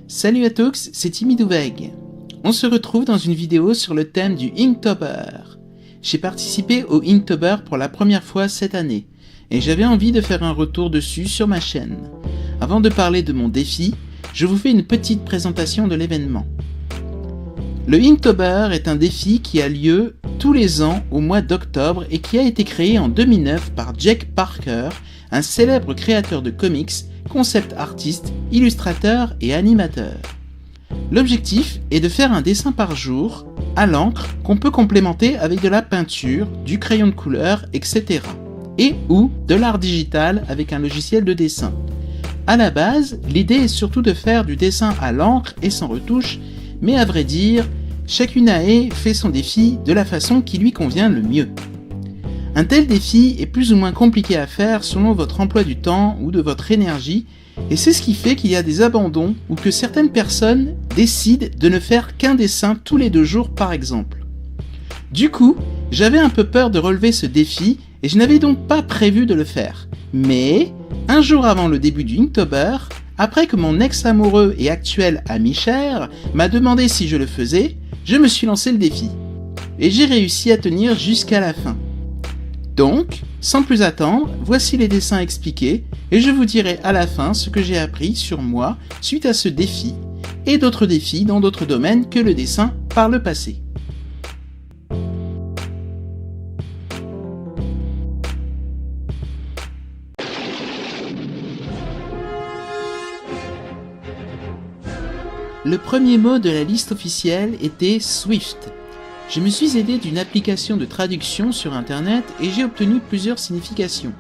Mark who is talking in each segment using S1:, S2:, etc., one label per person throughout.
S1: Salut à tous, c'est Timidouveig. On se retrouve dans une vidéo sur le thème du Inktober. J'ai participé au Inktober pour la première fois cette année, et j'avais envie de faire un retour dessus sur ma chaîne. Avant de parler de mon défi, je vous fais une petite présentation de l'événement. Le Inktober est un défi qui a lieu tous les ans au mois d'octobre et qui a été créé en 2009 par Jake Parker, un célèbre créateur de comics, concept artiste, illustrateur et animateur. L'objectif est de faire un dessin par jour, à l'encre, qu'on peut complémenter avec de la peinture, du crayon de couleur, etc. et ou de l'art digital avec un logiciel de dessin. À la base, l'idée est surtout de faire du dessin à l'encre et sans retouche, mais à vrai dire, Chakunae fait son défi de la façon qui lui convient le mieux. Un tel défi est plus ou moins compliqué à faire selon votre emploi du temps ou de votre énergie, et c'est ce qui fait qu'il y a des abandons ou que certaines personnes décident de ne faire qu'un dessin tous les 2 jours par exemple. Du coup, j'avais un peu peur de relever ce défi et je n'avais donc pas prévu de le faire. Mais, un jour avant le début du Inktober, après que mon ex-amoureux et actuel ami cher m'a demandé si je le faisais, je me suis lancé le défi. Et j'ai réussi à tenir jusqu'à la fin. Donc, sans plus attendre, voici les dessins expliqués et je vous dirai à la fin ce que j'ai appris sur moi suite à ce défi et d'autres défis dans d'autres domaines que le dessin par le passé. Le premier mot de la liste officielle était Swift. Je me suis aidé d'une application de traduction sur internet et j'ai obtenu plusieurs significations.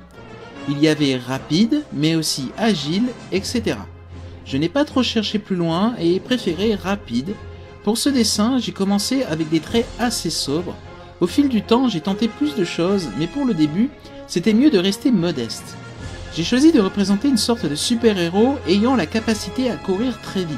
S1: Il y avait rapide, mais aussi agile, etc. Je n'ai pas trop cherché plus loin et ai préféré rapide. Pour ce dessin, j'ai commencé avec des traits assez sobres. Au fil du temps, j'ai tenté plus de choses, mais pour le début, c'était mieux de rester modeste. J'ai choisi de représenter une sorte de super-héros ayant la capacité à courir très vite.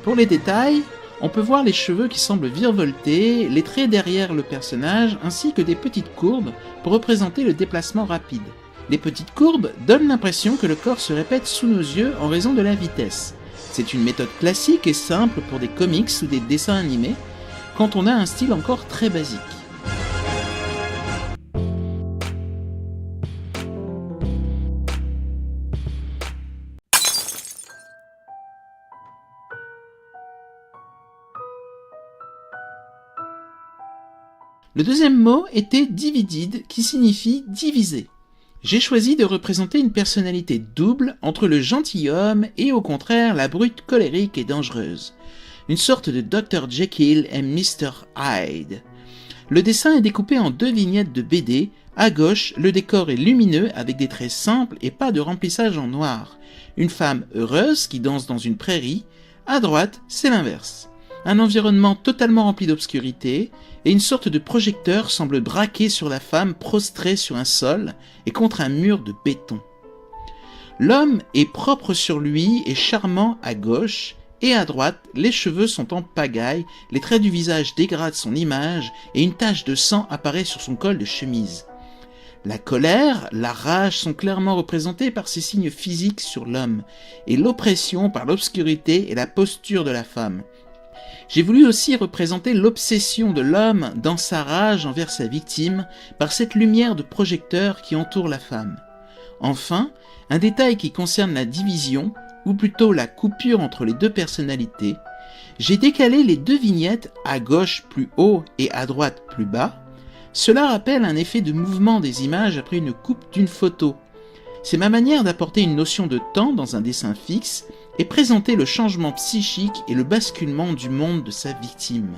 S1: Pour les détails, on peut voir les cheveux qui semblent virevolter, les traits derrière le personnage, ainsi que des petites courbes pour représenter le déplacement rapide. Les petites courbes donnent l'impression que le corps se répète sous nos yeux en raison de la vitesse. C'est une méthode classique et simple pour des comics ou des dessins animés, quand on a un style encore très basique. Le deuxième mot était divided, qui signifie diviser. J'ai choisi de représenter une personnalité double entre le gentilhomme et au contraire la brute colérique et dangereuse. Une sorte de Dr. Jekyll et Mr. Hyde. Le dessin est découpé en 2 vignettes de BD. À gauche, le décor est lumineux avec des traits simples et pas de remplissage en noir. Une femme heureuse qui danse dans une prairie. À droite, c'est l'inverse. Un environnement totalement rempli d'obscurité, et une sorte de projecteur semble braqué sur la femme prostrée sur un sol et contre un mur de béton. L'homme est propre sur lui et charmant à gauche, et à droite, les cheveux sont en pagaille, les traits du visage dégradent son image, et une tache de sang apparaît sur son col de chemise. La colère, la rage sont clairement représentés par ces signes physiques sur l'homme, et l'oppression par l'obscurité et la posture de la femme. J'ai voulu aussi représenter l'obsession de l'homme dans sa rage envers sa victime par cette lumière de projecteur qui entoure la femme. Enfin, un détail qui concerne la division, ou plutôt la coupure entre les 2 personnalités. J'ai décalé les 2 vignettes à gauche plus haut et à droite plus bas. Cela rappelle un effet de mouvement des images après une coupe d'une photo. C'est ma manière d'apporter une notion de temps dans un dessin fixe et présenter le changement psychique et le basculement du monde de sa victime.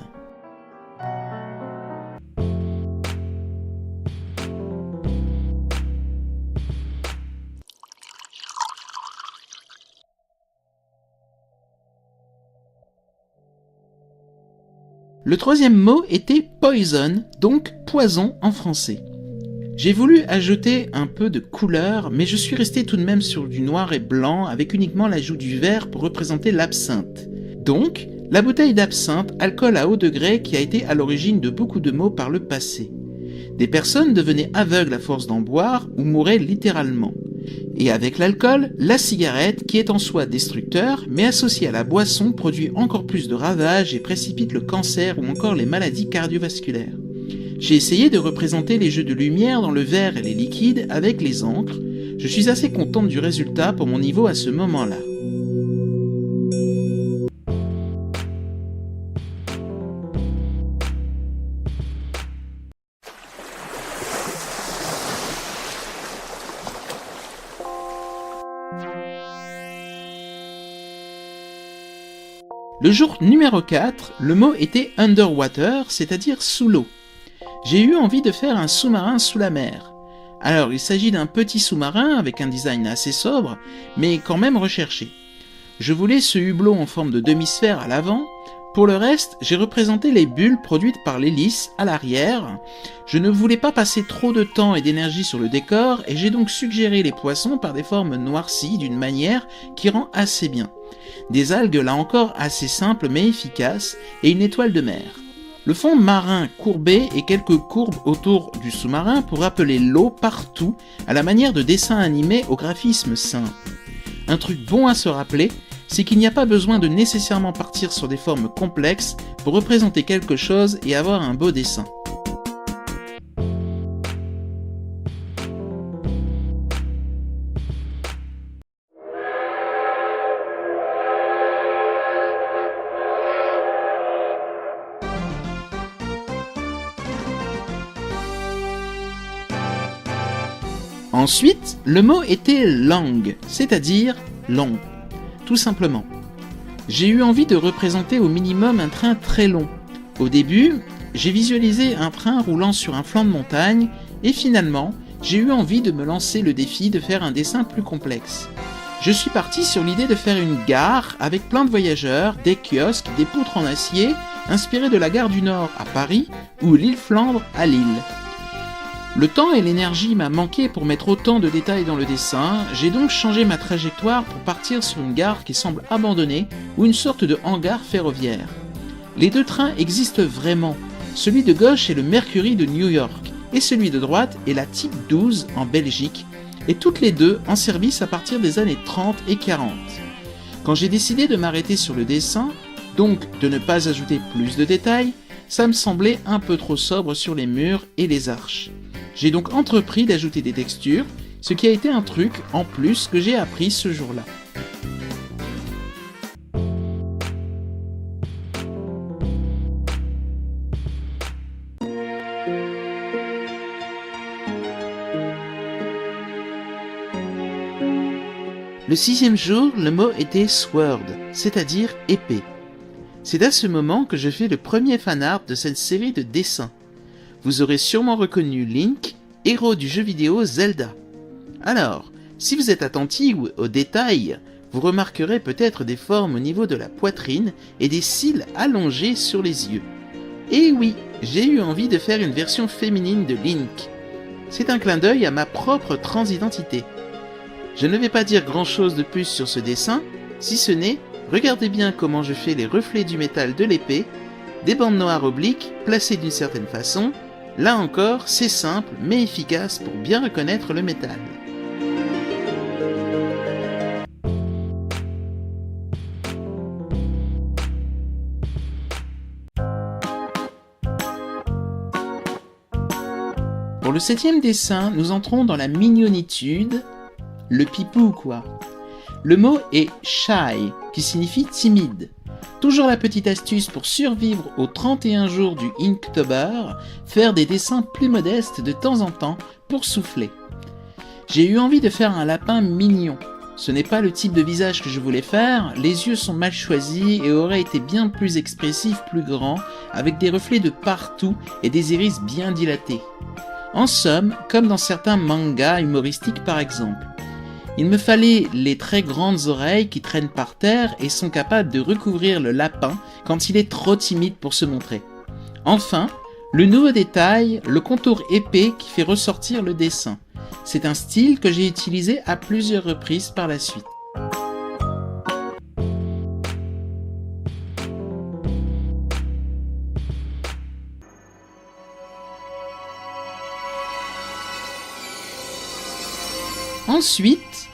S1: Le troisième mot était poison, donc poison en français. J'ai voulu ajouter un peu de couleur, mais je suis resté tout de même sur du noir et blanc avec uniquement l'ajout du vert pour représenter l'absinthe. Donc, la bouteille d'absinthe, alcool à haut degré qui a été à l'origine de beaucoup de maux par le passé. Des personnes devenaient aveugles à force d'en boire ou mouraient littéralement. Et avec l'alcool, la cigarette qui est en soi destructeur, mais associée à la boisson produit encore plus de ravages et précipite le cancer ou encore les maladies cardiovasculaires. J'ai essayé de représenter les jeux de lumière dans le verre et les liquides avec les encres. Je suis assez contente du résultat pour mon niveau à ce moment-là. Le jour numéro 4, le mot était underwater, c'est-à-dire sous l'eau. J'ai eu envie de faire un sous-marin sous la mer. Alors, il s'agit d'un petit sous-marin avec un design assez sobre, mais quand même recherché. Je voulais ce hublot en forme de demi-sphère à l'avant. Pour le reste, j'ai représenté les bulles produites par l'hélice à l'arrière. Je ne voulais pas passer trop de temps et d'énergie sur le décor et j'ai donc suggéré les poissons par des formes noircies d'une manière qui rend assez bien. Des algues là encore assez simples mais efficaces et une étoile de mer. Le fond marin courbé et quelques courbes autour du sous-marin pour rappeler l'eau partout à la manière de dessins animés au graphisme simple. Un truc bon à se rappeler, c'est qu'il n'y a pas besoin de nécessairement partir sur des formes complexes pour représenter quelque chose et avoir un beau dessin. Ensuite, le mot était langue, c'est-à-dire long, tout simplement. J'ai eu envie de représenter au minimum un train très long. Au début, j'ai visualisé un train roulant sur un flanc de montagne et finalement, j'ai eu envie de me lancer le défi de faire un dessin plus complexe. Je suis parti sur l'idée de faire une gare avec plein de voyageurs, des kiosques, des poutres en acier, inspirées de la gare du Nord à Paris ou l'île Flandre à Lille. Le temps et l'énergie m'a manqué pour mettre autant de détails dans le dessin, j'ai donc changé ma trajectoire pour partir sur une gare qui semble abandonnée ou une sorte de hangar ferroviaire. Les deux trains existent vraiment, celui de gauche est le Mercury de New York et celui de droite est la Type 12 en Belgique, et toutes les deux en service à partir des années 30 et 40. Quand j'ai décidé de m'arrêter sur le dessin, donc de ne pas ajouter plus de détails, ça me semblait un peu trop sobre sur les murs et les arches. J'ai donc entrepris d'ajouter des textures, ce qui a été un truc en plus que j'ai appris ce jour-là. Le 6e jour, le mot était sword, c'est-à-dire épée. C'est à ce moment que je fais le premier fanart de cette série de dessins. Vous aurez sûrement reconnu Link, héros du jeu vidéo Zelda. Alors, si vous êtes attentif aux détails, vous remarquerez peut-être des formes au niveau de la poitrine et des cils allongés sur les yeux. Et oui, j'ai eu envie de faire une version féminine de Link. C'est un clin d'œil à ma propre transidentité. Je ne vais pas dire grand-chose de plus sur ce dessin, si ce n'est, regardez bien comment je fais les reflets du métal de l'épée, des bandes noires obliques placées d'une certaine façon. Là encore, c'est simple mais efficace pour bien reconnaître le métal. Pour le 7e dessin, nous entrons dans la mignonitude, le pipou quoi. Le mot est shy, qui signifie timide. Toujours la petite astuce pour survivre aux 31 jours du Inktober, faire des dessins plus modestes de temps en temps pour souffler. J'ai eu envie de faire un lapin mignon. Ce n'est pas le type de visage que je voulais faire, les yeux sont mal choisis et auraient été bien plus expressifs, plus grands, avec des reflets de partout et des iris bien dilatés. En somme, comme dans certains mangas humoristiques par exemple. Il me fallait les très grandes oreilles qui traînent par terre et sont capables de recouvrir le lapin quand il est trop timide pour se montrer. Enfin, le nouveau détail, le contour épais qui fait ressortir le dessin. C'est un style que j'ai utilisé à plusieurs reprises par la suite. Ensuite,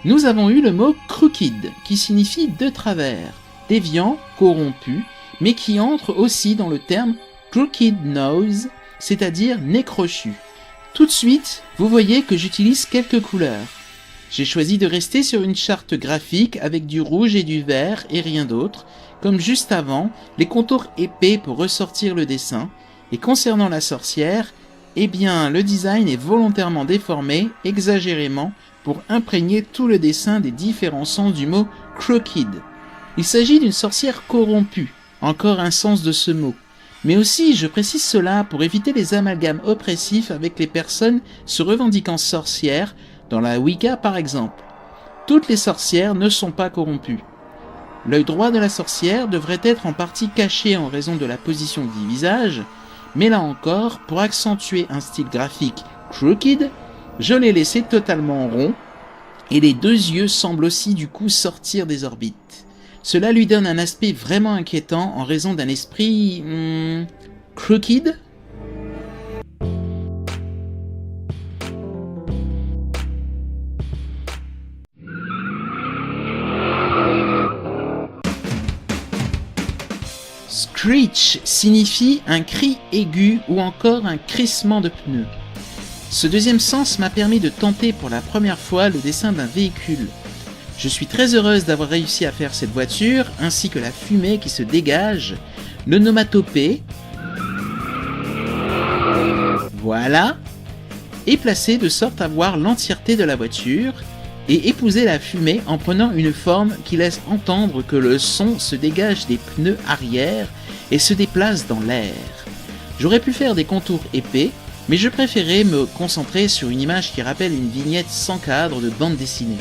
S1: nous avons eu le mot crooked, qui signifie de travers, déviant, corrompu, mais qui entre aussi dans le terme crooked nose, c'est-à-dire nez crochu. Tout de suite, vous voyez que j'utilise quelques couleurs. J'ai choisi de rester sur une charte graphique avec du rouge et du vert et rien d'autre, comme juste avant, les contours épais pour ressortir le dessin, et concernant la sorcière, eh bien le design est volontairement déformé, exagérément, pour imprégner tout le dessin des différents sens du mot crooked. Il s'agit d'une sorcière corrompue, encore un sens de ce mot. Mais aussi, je précise cela pour éviter les amalgames oppressifs avec les personnes se revendiquant sorcières, dans la Wicca par exemple. Toutes les sorcières ne sont pas corrompues. L'œil droit de la sorcière devrait être en partie caché en raison de la position du visage, mais là encore, pour accentuer un style graphique crooked, je l'ai laissé totalement rond, et les deux yeux semblent aussi du coup sortir des orbites. Cela lui donne un aspect vraiment inquiétant en raison d'un esprit... crooked ? Screech signifie un cri aigu ou encore un crissement de pneus. Ce deuxième sens m'a permis de tenter pour la première fois le dessin d'un véhicule. Je suis très heureuse d'avoir réussi à faire cette voiture, ainsi que la fumée qui se dégage, l'onomatopée, voilà, est placée de sorte à voir l'entièreté de la voiture, et épouser la fumée en prenant une forme qui laisse entendre que le son se dégage des pneus arrière et se déplace dans l'air. J'aurais pu faire des contours épais, mais je préférais me concentrer sur une image qui rappelle une vignette sans cadre de bande dessinée.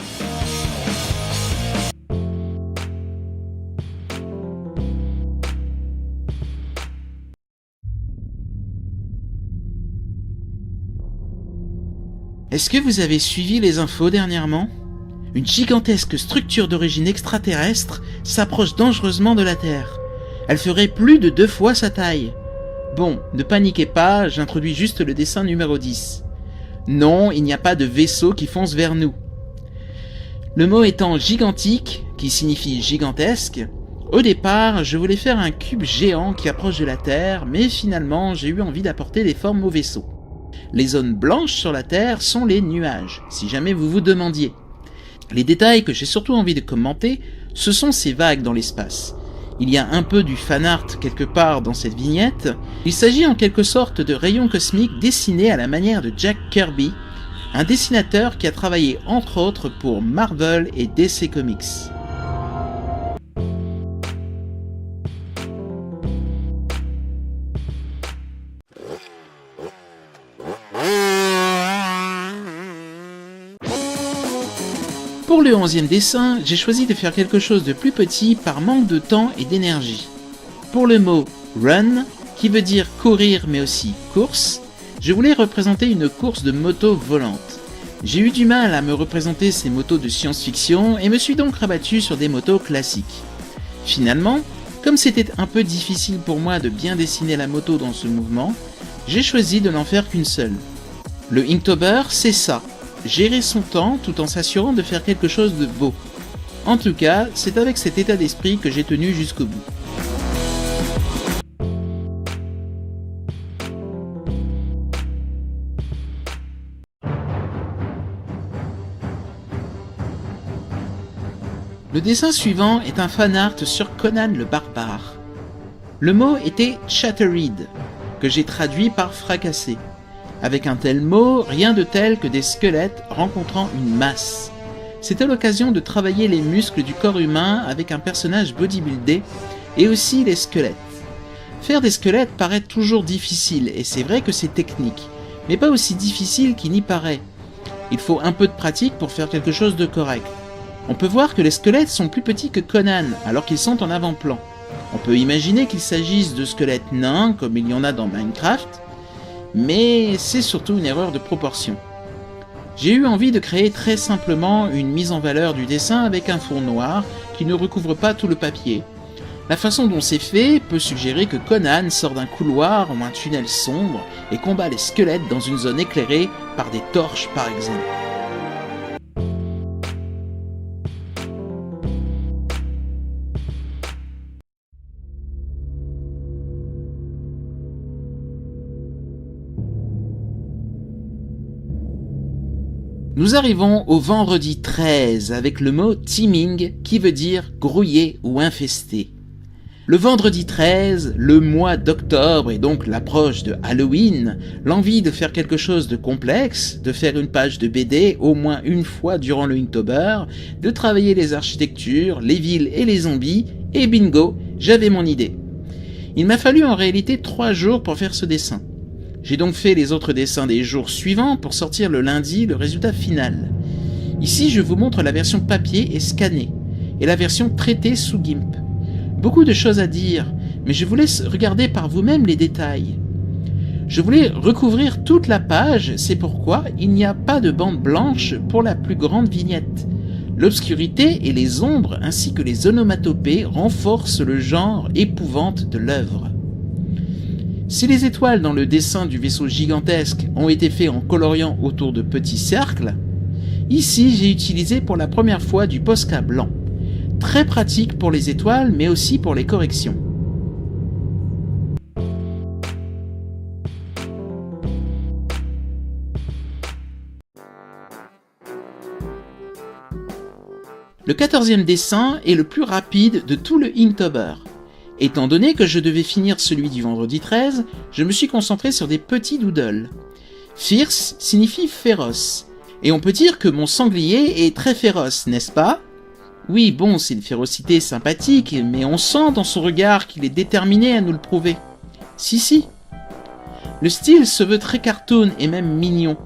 S1: Est-ce que vous avez suivi les infos dernièrement ? Une gigantesque structure d'origine extraterrestre s'approche dangereusement de la Terre. Elle ferait plus de 2 fois sa taille. Bon, ne paniquez pas, j'introduis juste le dessin numéro 10. Non, il n'y a pas de vaisseau qui fonce vers nous. Le mot étant gigantique, qui signifie gigantesque, au départ, je voulais faire un cube géant qui approche de la Terre, mais finalement, j'ai eu envie d'apporter des formes au vaisseau. Les zones blanches sur la Terre sont les nuages, si jamais vous vous demandiez. Les détails que j'ai surtout envie de commenter, ce sont ces vagues dans l'espace. Il y a un peu du fanart quelque part dans cette vignette. Il s'agit en quelque sorte de rayons cosmiques dessinés à la manière de Jack Kirby, un dessinateur qui a travaillé entre autres pour Marvel et DC Comics. Pour le 11e dessin, j'ai choisi de faire quelque chose de plus petit par manque de temps et d'énergie. Pour le mot « run », qui veut dire courir mais aussi course, je voulais représenter une course de moto volante. J'ai eu du mal à me représenter ces motos de science-fiction et me suis donc rabattu sur des motos classiques. Finalement, comme c'était un peu difficile pour moi de bien dessiner la moto dans ce mouvement, j'ai choisi de n'en faire qu'une seule. Le Inktober, c'est ça. Gérer son temps tout en s'assurant de faire quelque chose de beau. En tout cas, c'est avec cet état d'esprit que j'ai tenu jusqu'au bout. Le dessin suivant est un fanart sur Conan le barbare. Le mot était Chattered, que j'ai traduit par fracassé. Avec un tel mot, rien de tel que des squelettes rencontrant une masse. C'était l'occasion de travailler les muscles du corps humain avec un personnage bodybuildé et aussi les squelettes. Faire des squelettes paraît toujours difficile et c'est vrai que c'est technique, mais pas aussi difficile qu'il n'y paraît. Il faut un peu de pratique pour faire quelque chose de correct. On peut voir que les squelettes sont plus petits que Conan alors qu'ils sont en avant-plan. On peut imaginer qu'il s'agisse de squelettes nains comme il y en a dans Minecraft, mais c'est surtout une erreur de proportion. J'ai eu envie de créer très simplement une mise en valeur du dessin avec un fond noir qui ne recouvre pas tout le papier. La façon dont c'est fait peut suggérer que Conan sort d'un couloir ou un tunnel sombre et combat les squelettes dans une zone éclairée par des torches par exemple. Nous arrivons au vendredi 13 avec le mot teeming qui veut dire grouillé ou infesté. Le vendredi 13, le mois d'octobre et donc l'approche de Halloween, l'envie de faire quelque chose de complexe, de faire une page de BD au moins une fois durant le Inktober, de travailler les architectures, les villes et les zombies, et bingo, j'avais mon idée. Il m'a fallu en réalité 3 jours pour faire ce dessin. J'ai donc fait les autres dessins des jours suivants pour sortir le lundi le résultat final. Ici, je vous montre la version papier et scannée, et la version traitée sous GIMP. Beaucoup de choses à dire, mais je vous laisse regarder par vous-même les détails. Je voulais recouvrir toute la page, c'est pourquoi il n'y a pas de bande blanche pour la plus grande vignette. L'obscurité et les ombres ainsi que les onomatopées renforcent le genre épouvante de l'œuvre. Si les étoiles dans le dessin du vaisseau gigantesque ont été faits en coloriant autour de petits cercles, ici j'ai utilisé pour la première fois du Posca blanc. Très pratique pour les étoiles, mais aussi pour les corrections. Le 14e dessin est le plus rapide de tout le Inktober. Étant donné que je devais finir celui du vendredi 13, je me suis concentré sur des petits doodles. Fierce signifie féroce, et on peut dire que mon sanglier est très féroce, n'est-ce pas ? Oui, bon, c'est une férocité sympathique, mais on sent dans son regard qu'il est déterminé à nous le prouver. Si. Le style se veut très cartoon et même mignon.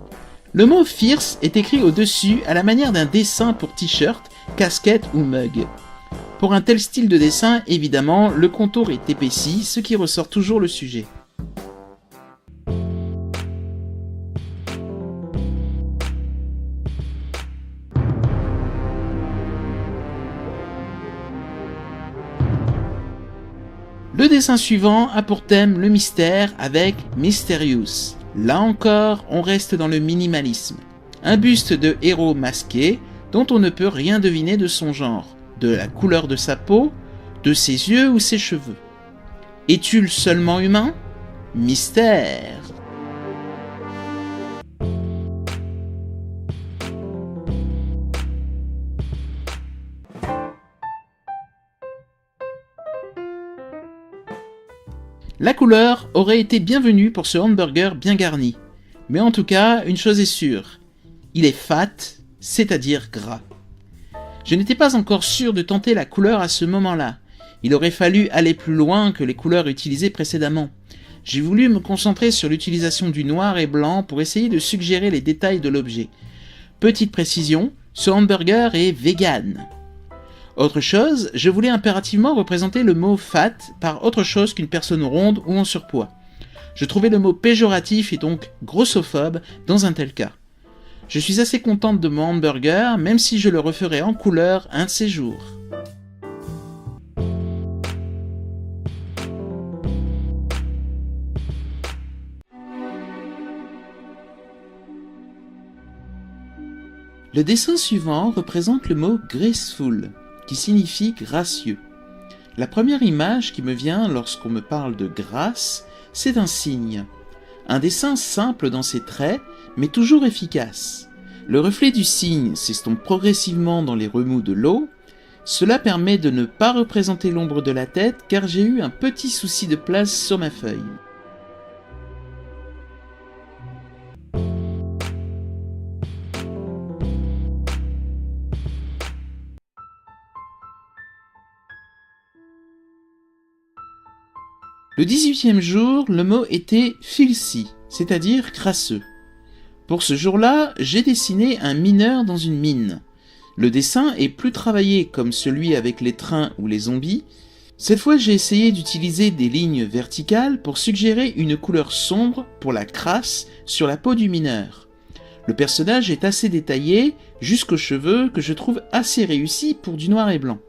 S1: Le mot fierce est écrit au-dessus à la manière d'un dessin pour t-shirt, casquette ou mug. Pour un tel style de dessin, évidemment, le contour est épaissi, ce qui ressort toujours le sujet. Le dessin suivant a pour thème le mystère avec Mysterious. Là encore, on reste dans le minimalisme. Un buste de héros masqué dont on ne peut rien deviner de son genre, de la couleur de sa peau, de ses yeux ou ses cheveux. Est-il seulement humain ? Mystère. La couleur aurait été bienvenue pour ce hamburger bien garni. Mais en tout cas, une chose est sûre, il est fat, c'est-à-dire gras. Je n'étais pas encore sûr de tenter la couleur à ce moment-là. Il aurait fallu aller plus loin que les couleurs utilisées précédemment. J'ai voulu me concentrer sur l'utilisation du noir et blanc pour essayer de suggérer les détails de l'objet. Petite précision, ce hamburger est vegan. Autre chose, je voulais impérativement représenter le mot fat par autre chose qu'une personne ronde ou en surpoids. Je trouvais le mot péjoratif et donc grossophobe dans un tel cas. Je suis assez contente de mon hamburger, même si je le referai en couleur un de ces jours. Le dessin suivant représente le mot graceful, qui signifie gracieux. La première image qui me vient lorsqu'on me parle de grâce, c'est un cygne. Un dessin simple dans ses traits, mais toujours efficace. Le reflet du cygne s'estompe progressivement dans les remous de l'eau. Cela permet de ne pas représenter l'ombre de la tête car j'ai eu un petit souci de place sur ma feuille. Le 18e jour, le mot était filthy, c'est-à-dire crasseux. Pour ce jour-là, j'ai dessiné un mineur dans une mine. Le dessin est plus travaillé comme celui avec les trains ou les zombies. Cette fois, j'ai essayé d'utiliser des lignes verticales pour suggérer une couleur sombre pour la crasse sur la peau du mineur. Le personnage est assez détaillé, jusqu'aux cheveux, que je trouve assez réussi pour du noir et blanc.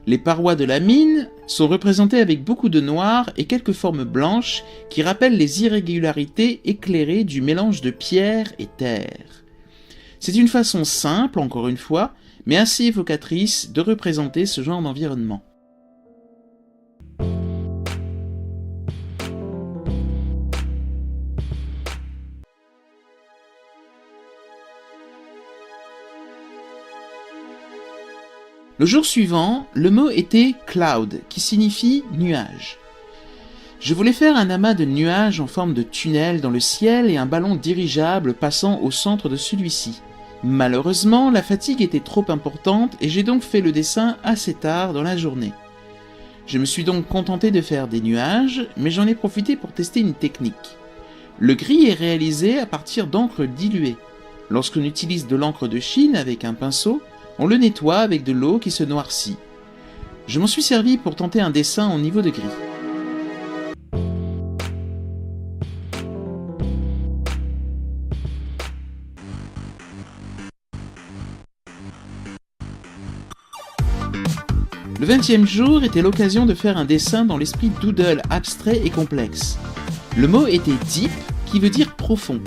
S1: Les parois de la mine sont représentées avec beaucoup de noir et quelques formes blanches qui rappellent les irrégularités éclairées du mélange de pierre et terre. C'est une façon simple, encore une fois, mais assez évocatrice de représenter ce genre d'environnement. Le jour suivant, le mot était cloud, qui signifie nuage. Je voulais faire un amas de nuages en forme de tunnel dans le ciel et un ballon dirigeable passant au centre de celui-ci. Malheureusement, la fatigue était trop importante et j'ai donc fait le dessin assez tard dans la journée. Je me suis donc contenté de faire des nuages, mais j'en ai profité pour tester une technique. Le gris est réalisé à partir d'encre diluée. Lorsqu'on utilise de l'encre de Chine avec un pinceau, on le nettoie avec de l'eau qui se noircit. Je m'en suis servi pour tenter un dessin au niveau de gris. Le 20e jour était l'occasion de faire un dessin dans l'esprit doodle abstrait et complexe. Le mot était deep, qui veut dire profond.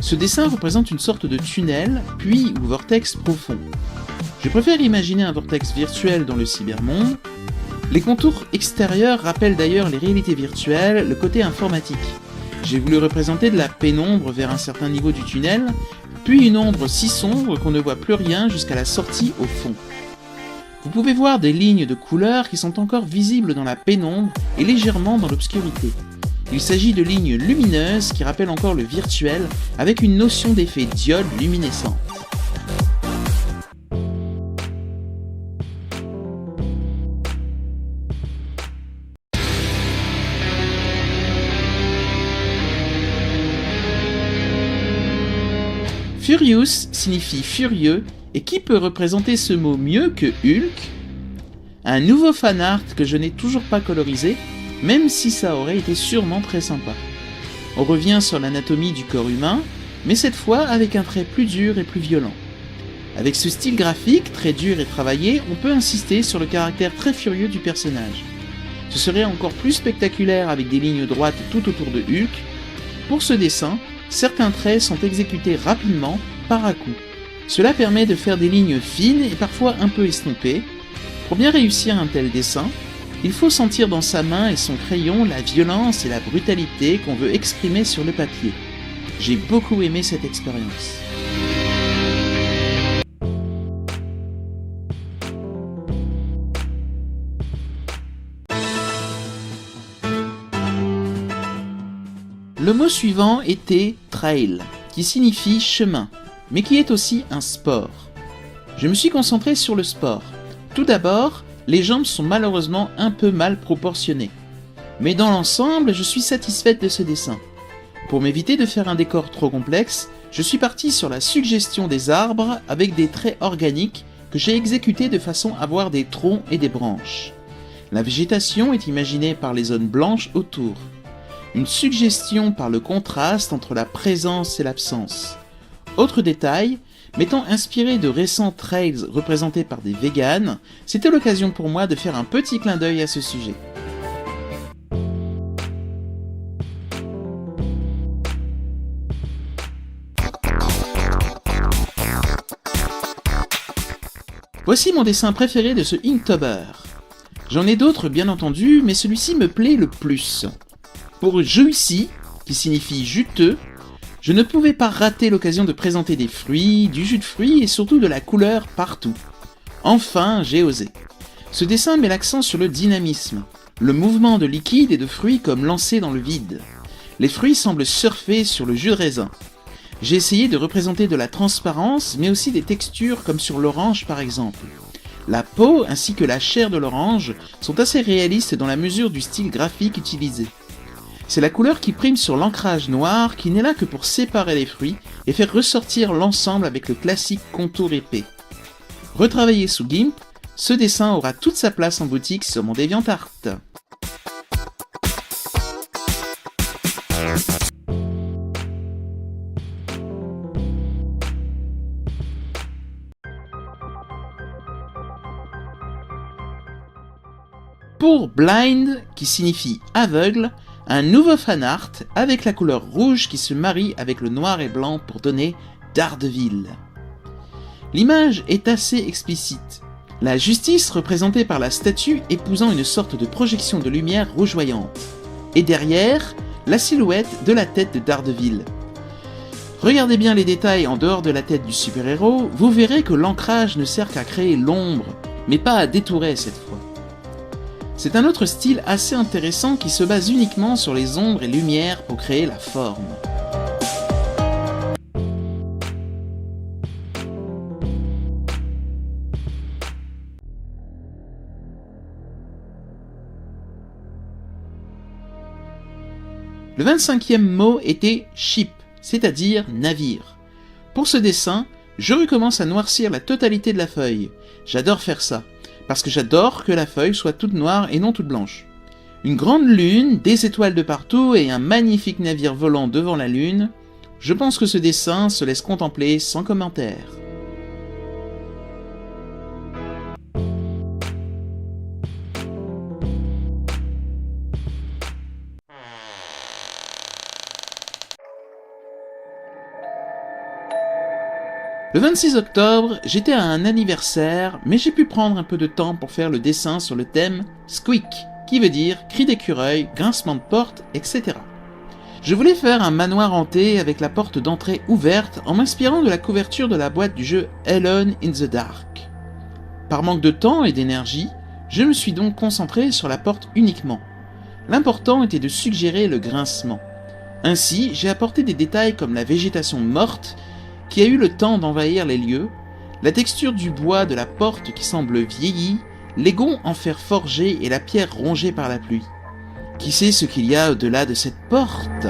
S1: Ce dessin représente une sorte de tunnel, puits ou vortex profond. Je préfère imaginer un vortex virtuel dans le cybermonde. Les contours extérieurs rappellent d'ailleurs les réalités virtuelles, le côté informatique. J'ai voulu représenter de la pénombre vers un certain niveau du tunnel, puis une ombre si sombre qu'on ne voit plus rien jusqu'à la sortie au fond. Vous pouvez voir des lignes de couleurs qui sont encore visibles dans la pénombre et légèrement dans l'obscurité. Il s'agit de lignes lumineuses qui rappellent encore le virtuel avec une notion d'effet diode luminescente. Furious signifie furieux, et qui peut représenter ce mot mieux que Hulk? Un nouveau fanart que je n'ai toujours pas colorisé, même si ça aurait été sûrement très sympa. On revient sur l'anatomie du corps humain, mais cette fois avec un trait plus dur et plus violent. Avec ce style graphique très dur et travaillé, on peut insister sur le caractère très furieux du personnage. Ce serait encore plus spectaculaire avec des lignes droites tout autour de Hulk. Pour ce dessin, certains traits sont exécutés rapidement, par à coup. Cela permet de faire des lignes fines et parfois un peu estompées. Pour bien réussir un tel dessin, il faut sentir dans sa main et son crayon la violence et la brutalité qu'on veut exprimer sur le papier. J'ai beaucoup aimé cette expérience. Le mot suivant était trail, qui signifie chemin, mais qui est aussi un sport. Je me suis concentré sur le sport. Tout d'abord, les jambes sont malheureusement un peu mal proportionnées. Mais dans l'ensemble, je suis satisfaite de ce dessin. Pour m'éviter de faire un décor trop complexe, je suis parti sur la suggestion des arbres avec des traits organiques que j'ai exécutés de façon à avoir des troncs et des branches. La végétation est imaginée par les zones blanches autour. Une suggestion par le contraste entre la présence et l'absence. Autre détail, m'étant inspiré de récents trails représentés par des véganes, c'était l'occasion pour moi de faire un petit clin d'œil à ce sujet. Voici mon dessin préféré de ce Inktober. J'en ai d'autres bien entendu, mais celui-ci me plaît le plus. Pour juicy, qui signifie juteux, je ne pouvais pas rater l'occasion de présenter des fruits, du jus de fruits et surtout de la couleur partout. Enfin, j'ai osé. Ce dessin met l'accent sur le dynamisme, le mouvement de liquide et de fruits comme lancés dans le vide. Les fruits semblent surfer sur le jus de raisin. J'ai essayé de représenter de la transparence, mais aussi des textures comme sur l'orange par exemple. La peau ainsi que la chair de l'orange sont assez réalistes dans la mesure du style graphique utilisé. C'est la couleur qui prime sur l'ancrage noir qui n'est là que pour séparer les fruits et faire ressortir l'ensemble avec le classique contour épais. Retravaillé sous GIMP, ce dessin aura toute sa place en boutique sur mon DeviantArt. Pour Blind, qui signifie aveugle, un nouveau fanart avec la couleur rouge qui se marie avec le noir et blanc pour donner Daredevil. L'image est assez explicite. La justice représentée par la statue épousant une sorte de projection de lumière rougeoyante. Et derrière, la silhouette de la tête de Daredevil. Regardez bien les détails en dehors de la tête du super-héros, vous verrez que l'ancrage ne sert qu'à créer l'ombre, mais pas à détourer cette fois. C'est un autre style assez intéressant qui se base uniquement sur les ombres et lumières pour créer la forme. Le 25e mot était ship, c'est-à-dire navire. Pour ce dessin, je recommence à noircir la totalité de la feuille. J'adore faire ça, parce que j'adore que la feuille soit toute noire et non toute blanche. Une grande lune, des étoiles de partout et un magnifique navire volant devant la lune, je pense que ce dessin se laisse contempler sans commentaire. Le 26 octobre, j'étais à un anniversaire, mais j'ai pu prendre un peu de temps pour faire le dessin sur le thème « Squeak », qui veut dire cri d'écureuil, grincement de porte, etc. Je voulais faire un manoir hanté avec la porte d'entrée ouverte en m'inspirant de la couverture de la boîte du jeu Alone in the Dark. Par manque de temps et d'énergie, je me suis donc concentré sur la porte uniquement. L'important était de suggérer le grincement. Ainsi, j'ai apporté des détails comme la végétation morte qui a eu le temps d'envahir les lieux, la texture du bois de la porte qui semble vieillie, les gonds en fer forgé et la pierre rongée par la pluie. Qui sait ce qu'il y a au-delà de cette porte ?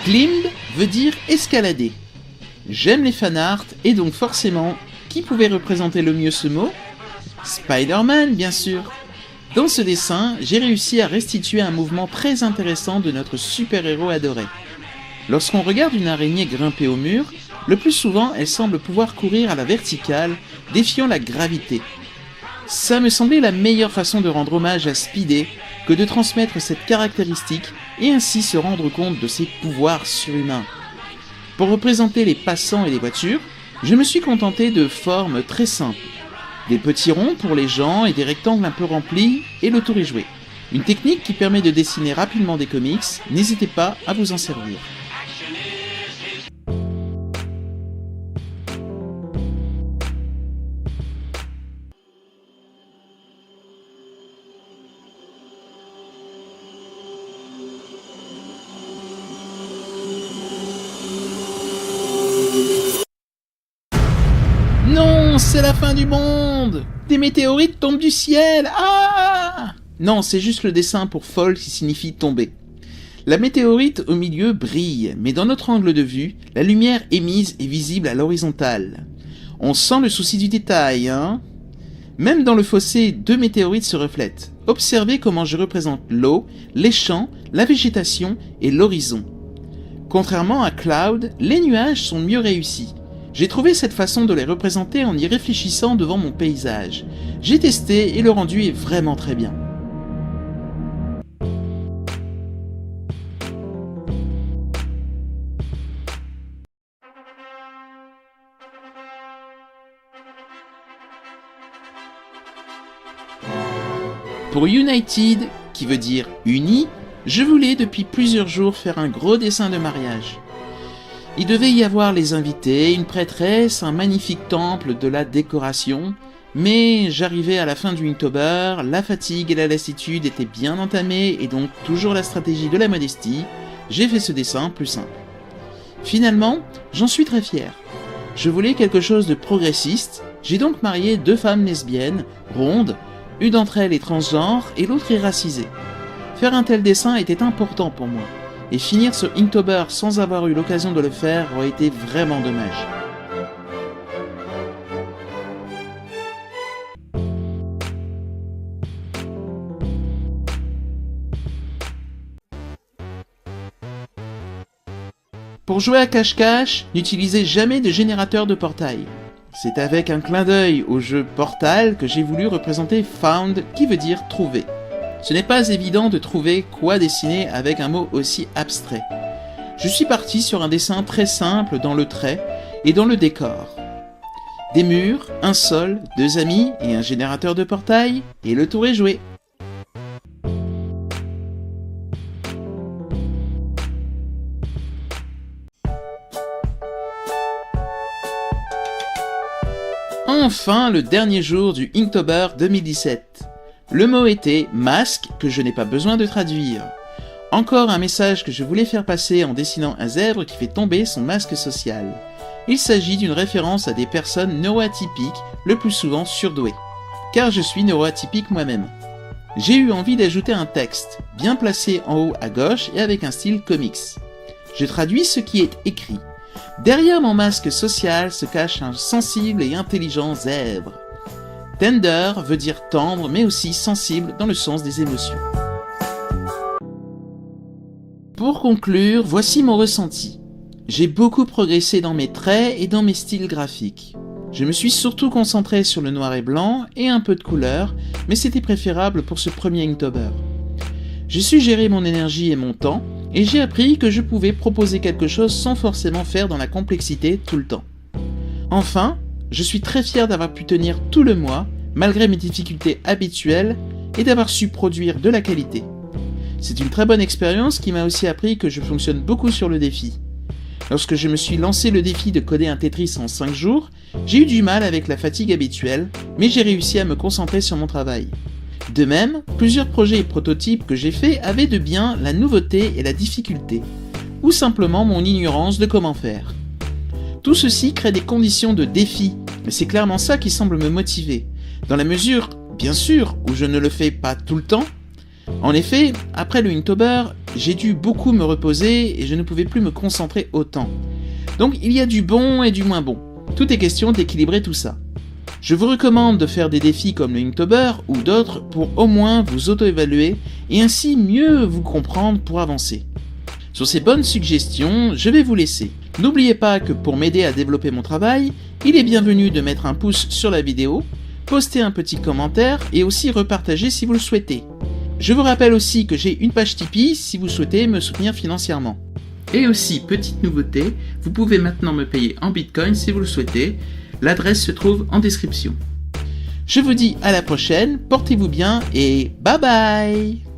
S1: Climb veut dire escalader. J'aime les fanarts et donc forcément, qui pouvait représenter le mieux ce mot ? Spider-Man, bien sûr. Dans ce dessin, j'ai réussi à restituer un mouvement très intéressant de notre super-héros adoré. Lorsqu'on regarde une araignée grimper au mur, le plus souvent, elle semble pouvoir courir à la verticale, défiant la gravité. Ça me semblait la meilleure façon de rendre hommage à Spidey que de transmettre cette caractéristique et ainsi se rendre compte de ses pouvoirs surhumains. Pour représenter les passants et les voitures, je me suis contenté de formes très simples. Des petits ronds pour les gens et des rectangles un peu remplis, et le tour est joué. Une technique qui permet de dessiner rapidement des comics, n'hésitez pas à vous en servir. Non, c'est la fin du monde! Des météorites tombent du ciel! Ah! Non, c'est juste le dessin pour fall qui signifie tomber. La météorite au milieu brille, mais dans notre angle de vue, la lumière émise est visible à l'horizontale. On sent le souci du détail, hein? Même dans le fossé, deux météorites se reflètent. Observez comment je représente l'eau, les champs, la végétation et l'horizon. Contrairement à Cloud, les nuages sont mieux réussis. J'ai trouvé cette façon de les représenter en y réfléchissant devant mon paysage. J'ai testé et le rendu est vraiment très bien. Pour United, qui veut dire uni, je voulais depuis plusieurs jours faire un gros dessin de mariage. Il devait y avoir les invités, une prêtresse, un magnifique temple, de la décoration, mais j'arrivais à la fin du Inktober, la fatigue et la lassitude étaient bien entamées et donc toujours la stratégie de la modestie, j'ai fait ce dessin plus simple. Finalement, j'en suis très fier. Je voulais quelque chose de progressiste, j'ai donc marié deux femmes lesbiennes, rondes, une d'entre elles est transgenre et l'autre est racisée. Faire un tel dessin était important pour moi. Et finir ce Inktober sans avoir eu l'occasion de le faire aurait été vraiment dommage. Pour jouer à cache-cache, n'utilisez jamais de générateur de portail. C'est avec un clin d'œil au jeu Portal que j'ai voulu représenter Found, qui veut dire trouver. Ce n'est pas évident de trouver quoi dessiner avec un mot aussi abstrait. Je suis parti sur un dessin très simple dans le trait et dans le décor. Des murs, un sol, deux amis et un générateur de portail, et le tour est joué. Enfin, le dernier jour du Inktober 2017. Le mot était « masque » que je n'ai pas besoin de traduire. Encore un message que je voulais faire passer en dessinant un zèbre qui fait tomber son masque social. Il s'agit d'une référence à des personnes neuroatypiques, le plus souvent surdouées. Car je suis neuroatypique moi-même. J'ai eu envie d'ajouter un texte, bien placé en haut à gauche et avec un style comics. Je traduis ce qui est écrit. Derrière mon masque social se cache un sensible et intelligent zèbre. Tender veut dire tendre, mais aussi sensible dans le sens des émotions. Pour conclure, voici mon ressenti. J'ai beaucoup progressé dans mes traits et dans mes styles graphiques. Je me suis surtout concentré sur le noir et blanc et un peu de couleur, mais c'était préférable pour ce premier Inktober. J'ai su gérer mon énergie et mon temps, et j'ai appris que je pouvais proposer quelque chose sans forcément faire dans la complexité tout le temps. Enfin, je suis très fier d'avoir pu tenir tout le mois, malgré mes difficultés habituelles, et d'avoir su produire de la qualité. C'est une très bonne expérience qui m'a aussi appris que je fonctionne beaucoup sur le défi. Lorsque je me suis lancé le défi de coder un Tetris en 5 jours, j'ai eu du mal avec la fatigue habituelle, mais j'ai réussi à me concentrer sur mon travail. De même, plusieurs projets et prototypes que j'ai faits avaient de bien la nouveauté et la difficulté, ou simplement mon ignorance de comment faire. Tout ceci crée des conditions de défi, mais c'est clairement ça qui semble me motiver, dans la mesure, bien sûr, où je ne le fais pas tout le temps. En effet, après le Inktober, j'ai dû beaucoup me reposer et je ne pouvais plus me concentrer autant. Donc il y a du bon et du moins bon. Tout est question d'équilibrer tout ça. Je vous recommande de faire des défis comme le Inktober ou d'autres pour au moins vous auto-évaluer et ainsi mieux vous comprendre pour avancer. Sur ces bonnes suggestions, je vais vous laisser. N'oubliez pas que pour m'aider à développer mon travail, il est bienvenu de mettre un pouce sur la vidéo, poster un petit commentaire et aussi repartager si vous le souhaitez. Je vous rappelle aussi que j'ai une page Tipeee si vous souhaitez me soutenir financièrement. Et aussi, petite nouveauté, vous pouvez maintenant me payer en Bitcoin si vous le souhaitez. L'adresse se trouve en description. Je vous dis à la prochaine, portez-vous bien et bye bye!